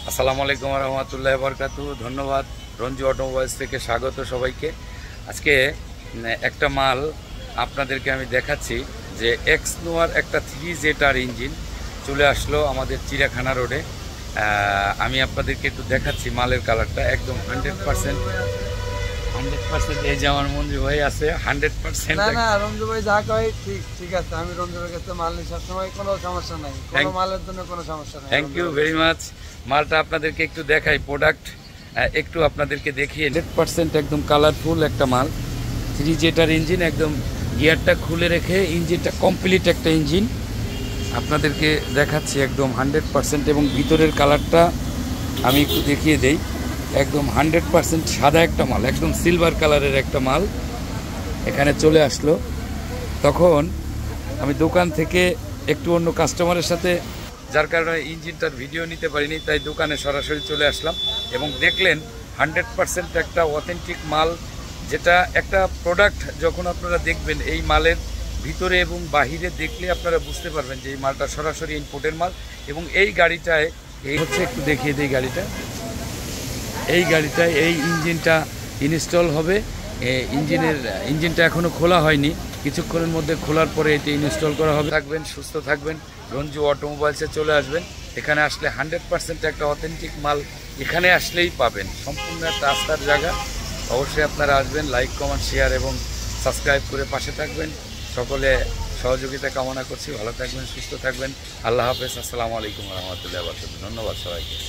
আসসালামু আলাইকুম রহমতুল্লাহ বরকাতু। ধন্যবাদ। রঞ্জু অটোমোবাইলস থেকে স্বাগত সবাইকে। আজকে একটা মাল আপনাদেরকে আমি দেখাচ্ছি যে এক্স নোয়ার একটা 3ZR ইঞ্জিন চলে আসলো আমাদের চিড়িয়াখানা রোডে। আমি আপনাদেরকে একটু দেখাচ্ছি মালের কালারটা একদম 100%। এই যে আমার মঞ্জু ভাই আছে 100%। না রঞ্জু ভাই যা কয় ঠিক আছে। আমি রঞ্জু ভাইয়ের কাছে মাল নিই সবসময়, কোনো সমস্যা নাই, কোনো মালের জন্য কোনো সমস্যা নাই। Thank you very much. মালটা আপনাদেরকে একটু দেখাই, প্রোডাক্ট একটু আপনাদেরকে দেখিয়ে। 100% একদম কালারফুল একটা মাল, 3ZR ইঞ্জিন, একদম গিয়ারটা খুলে রেখে ইঞ্জিনটা কমপ্লিট একটা ইঞ্জিন আপনাদেরকে দেখাচ্ছি একদম 100%। এবং ভিতরের কালারটা আমি একটু দেখিয়ে দেই, একদম 100% সাদা একটা মাল, একদম সিলভার কালারের একটা মাল এখানে চলে আসলো। তখন আমি দোকান থেকে একটু অন্য কাস্টমারের সাথে, যার কারণে ইঞ্জিনটার ভিডিও নিতে পারিনি, তাই দোকানে সরাসরি চলে আসলাম এবং দেখলেন 100% একটা অথেন্টিক মাল। যেটা একটা প্রোডাক্ট যখন আপনারা দেখবেন এই মালের ভিতরে এবং বাহিরে দেখলে আপনারা বুঝতে পারবেন যে এই মালটা সরাসরি ইম্পোর্টের মাল। এবং এই গাড়িটায় এই হচ্ছে, একটু দেখিয়ে দিই গাড়িটায় এই ইঞ্জিনটা ইনস্টল হবে। ইঞ্জিনটা এখনও খোলা হয়নি, কিছুক্ষণের মধ্যে খোলার পরে এটি ইনস্টল করা হবে। থাকবেন, সুস্থ থাকবেন, রঞ্জু অটোমোবাইলসে চলে আসবেন। এখানে আসলে 100% একটা অথেন্টিক মাল এখানে আসলেই পাবেন। সম্পূর্ণ একটা আস্থার জায়গা। অবশ্যই আপনারা আসবেন, লাইক কমেন্ট শেয়ার এবং সাবস্ক্রাইব করে পাশে থাকবেন। সকলে সহযোগিতা কামনা করছি। ভালো থাকবেন, সুস্থ থাকবেন। আল্লাহ হাফেজ। আসসালামু আলাইকুম রহমতুল্লাহ বরকাতুহু। ধন্যবাদ সবাইকে।